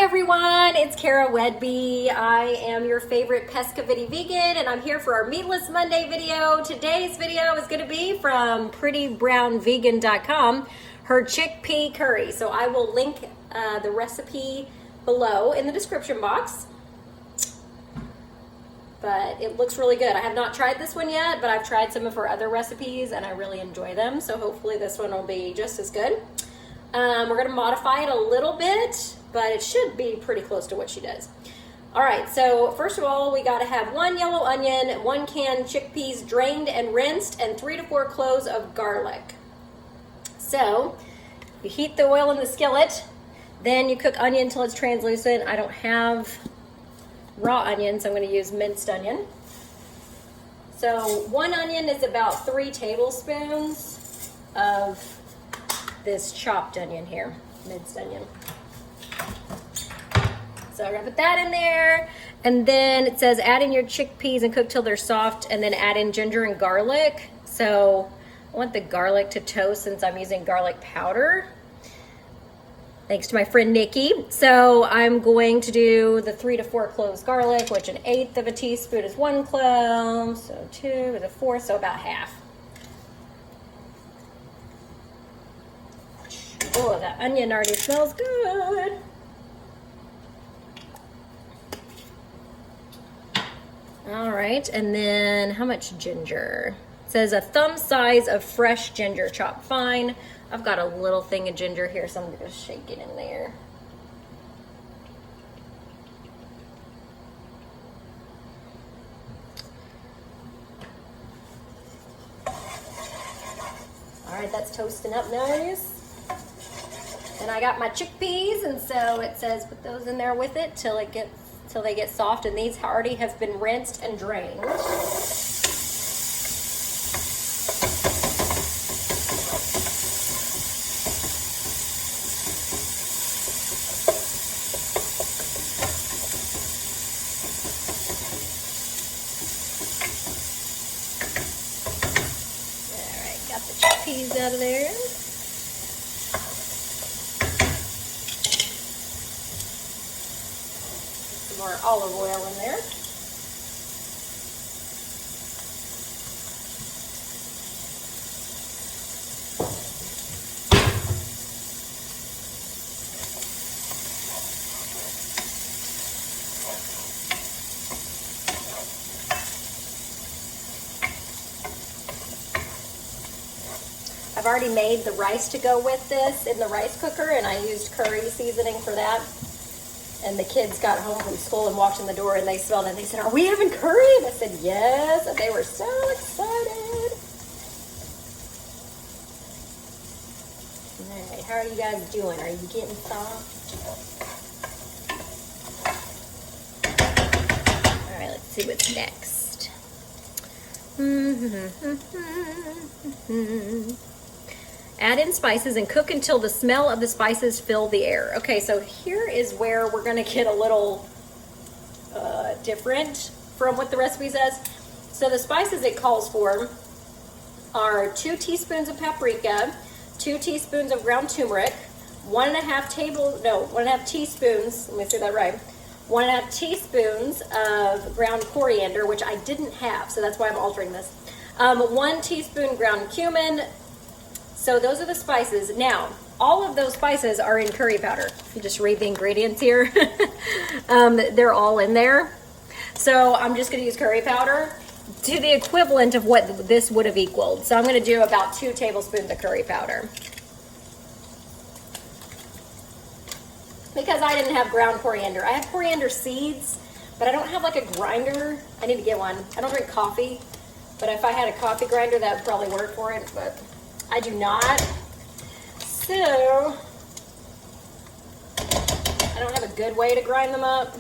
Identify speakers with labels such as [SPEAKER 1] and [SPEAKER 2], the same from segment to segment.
[SPEAKER 1] everyone, it's Cara Whedbee. I am your favorite PescaVeniVegan, and I'm here for our Meatless Monday video. Today's video is going to be from PrettyBrownVegan.com, her chickpea curry. So I will link the recipe below in the description box. But it looks really good. I have not tried this one yet, but I've tried some of her other recipes and I really enjoy them. So hopefully this one will be just as good. We're gonna modify it a little bit, but it should be pretty close to what she does. All right, so first of all, we gotta have 1 yellow onion, 1 can chickpeas drained and rinsed, and 3 to 4 cloves of garlic. So you heat the oil in the skillet, then you cook onion until it's translucent. I don't have raw onion, so I'm gonna use minced onion. So 1 onion is about 3 tablespoons of this chopped onion here, minced onion. So I'm gonna put that in there, and then it says add in your chickpeas and cook till they're soft, and then add in ginger and garlic. So I want the garlic to toast since I'm using garlic powder. Thanks to my friend Nikki. So I'm going to do the 3 to 4 cloves garlic, which 1/8 of a teaspoon is 1 clove, so 2 is 1/4, so about half. Oh, that onion already smells good. All right, and then how much ginger? It says a thumb size of fresh ginger chopped fine. I've got a little thing of ginger here, so I'm gonna shake it in there. All right, that's toasting up nice. And I got my chickpeas, and so it says put those in there with it till they get soft, and these already have been rinsed and drained. Alright, got the chickpeas out of there. More olive oil in there. I've already made the rice to go with this in the rice cooker, and I used curry seasoning for that. And the kids got home from school and walked in the door and they smelled it and they said, "Are we having curry?" And I said, "Yes." And they were so excited. All right, how are you guys doing? Are you getting soft? All right, let's see what's next. Add in spices and cook until the smell of the spices fill the air. Okay, so here is where we're gonna get a little different from what the recipe says. So the spices it calls for are 2 teaspoons of paprika, 2 teaspoons of ground turmeric, 1.5 teaspoons, let me say that right, 1.5 teaspoons of ground coriander, which I didn't have, so that's why I'm altering this. 1 teaspoon ground cumin. So those are the spices. Now, all of those spices are in curry powder. If you just read the ingredients here, they're all in there. So I'm just gonna use curry powder to the equivalent of what this would have equaled. So I'm gonna do about 2 tablespoons of curry powder. Because I didn't have ground coriander. I have coriander seeds, but I don't have like a grinder. I need to get one. I don't drink coffee, but if I had a coffee grinder, that would probably work for it, but I do not. So I don't have a good way to grind them up.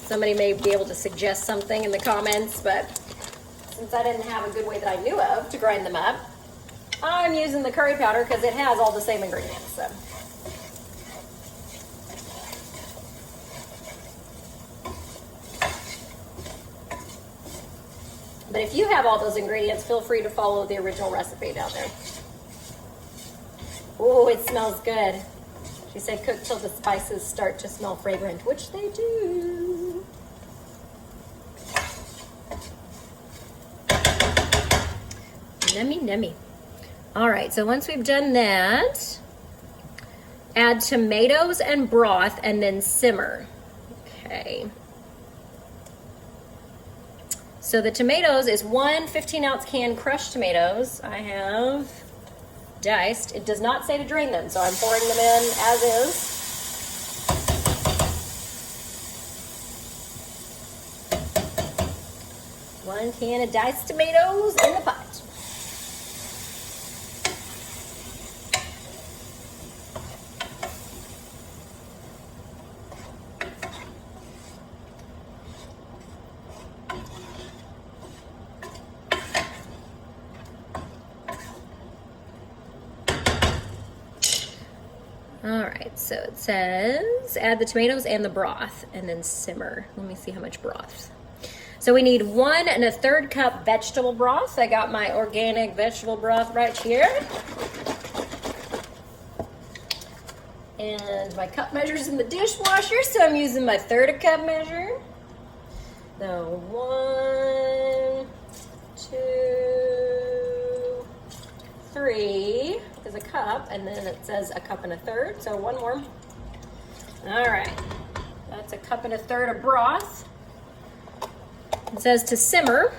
[SPEAKER 1] Somebody may be able to suggest something in the comments, but since I didn't have a good way that I knew of to grind them up, I'm using the curry powder because it has all the same ingredients. So. But if you have all those ingredients, feel free to follow the original recipe down there. Oh, it smells good. She said cook till the spices start to smell fragrant, which they do. Yummy, yummy. All right, so once we've done that, add tomatoes and broth and then simmer. Okay. So the tomatoes is 1 15-ounce can crushed tomatoes. I have diced. It does not say to drain them, so I'm pouring them in as is. One can of diced tomatoes in the pot. All right, so it says add the tomatoes and the broth and then simmer. Let me see how much broth. So we need 1 1/3 cup vegetable broth. I got my organic vegetable broth right here. And my cup measure's in the dishwasher, so I'm using my 1/3 cup measure. So 1, 2, 3 is a cup, and then it says a cup and a third, so 1 more. All right, that's a cup and a third of broth. It says to simmer.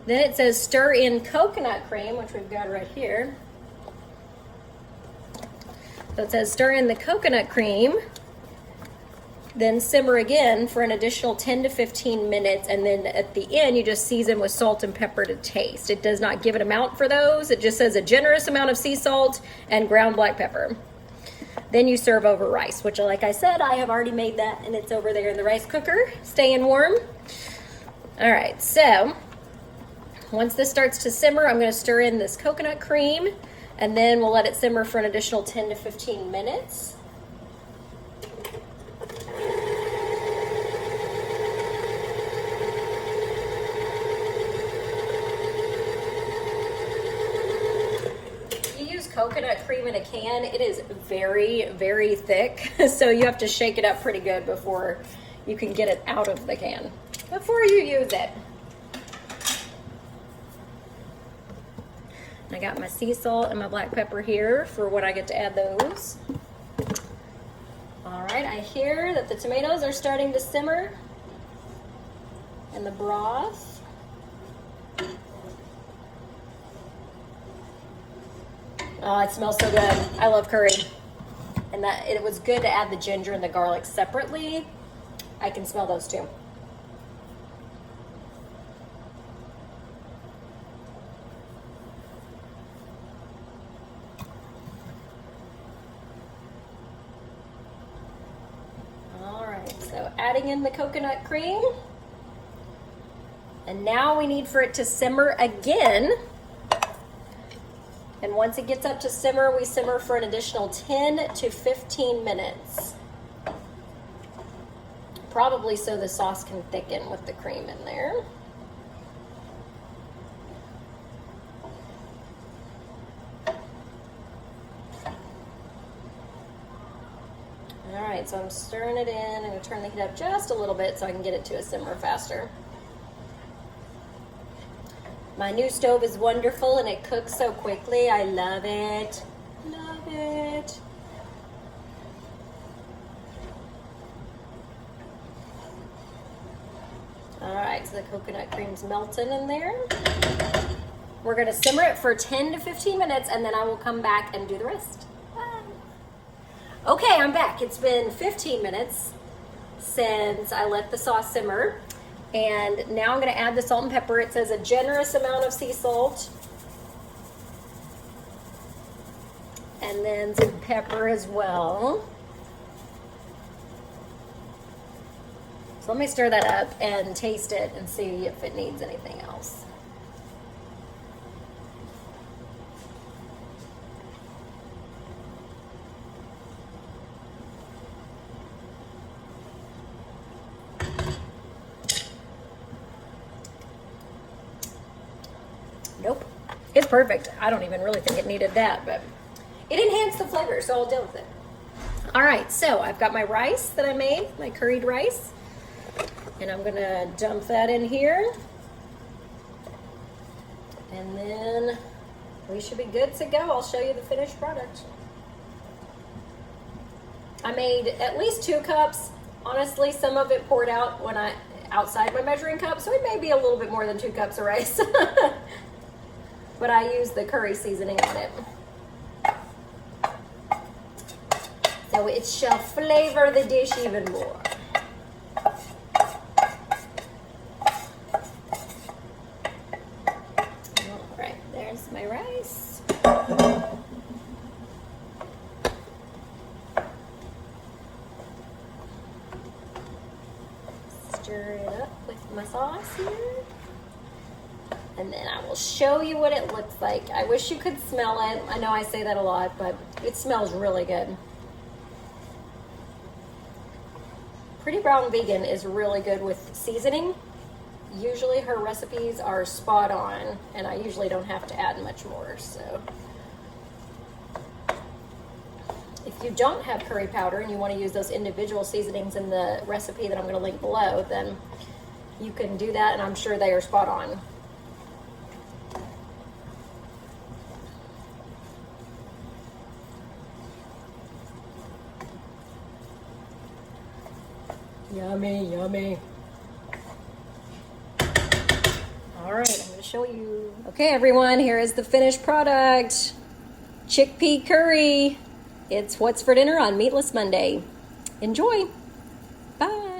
[SPEAKER 1] Then it says stir in coconut cream, which we've got right here. So it says stir in the coconut cream, then simmer again for an additional 10 to 15 minutes, and then at the end you just season with salt and pepper to taste. It does not give an amount for those. It just says a generous amount of sea salt and ground black pepper. Then you serve over rice, which, like I said, I have already made that, and it's over there in the rice cooker, staying warm. All right, so once this starts to simmer, I'm going to stir in this coconut cream, and then we'll let it simmer for an additional 10 to 15 minutes. Coconut cream in a can, it is very, very thick, so you have to shake it up pretty good before you can get it out of the can, before you use it. I got my sea salt and my black pepper here for when I get to add those. All right, I hear that the tomatoes are starting to simmer and the broth. Oh, it smells so good. I love curry. And that it was good to add the ginger and the garlic separately. I can smell those too. All right, so adding in the coconut cream. And now we need for it to simmer again. And once it gets up to simmer, we simmer for an additional 10 to 15 minutes. Probably so the sauce can thicken with the cream in there. All right, so I'm stirring it in. I'm gonna turn the heat up just a little bit so I can get it to a simmer faster. My new stove is wonderful and it cooks so quickly. I love it. Love it. All right, so the coconut cream's melting in there. We're gonna simmer it for 10 to 15 minutes and then I will come back and do the rest. Bye. Okay, I'm back. It's been 15 minutes since I let the sauce simmer. And now I'm going to add the salt and pepper. It says a generous amount of sea salt. And then some pepper as well. So let me stir that up and taste it and see if it needs anything else. It's perfect. I don't even really think it needed that, but it enhanced the flavor, so I'll deal with it. All right, so I've got my rice that I made, my curried rice, and I'm gonna dump that in here. And then we should be good to go. I'll show you the finished product. I made at least 2 cups. Honestly, some of it poured out when outside my measuring cup, so it may be a little bit more than 2 cups of rice. But I used the curry seasoning on it. So it shall flavor the dish even more. All right, there's my rice. Stir it up with my sauce here. And then I will show you what it looks like. I wish you could smell it. I know I say that a lot, but it smells really good. Pretty Brown Vegan is really good with seasoning. Usually her recipes are spot on, and I usually don't have to add much more. So if you don't have curry powder and you want to use those individual seasonings in the recipe that I'm going to link below, then you can do that, and I'm sure they are spot on. Yummy, yummy. All right, I'm going to show you. Okay, everyone, here is the finished product. Chickpea curry. It's what's for dinner on Meatless Monday. Enjoy. Bye.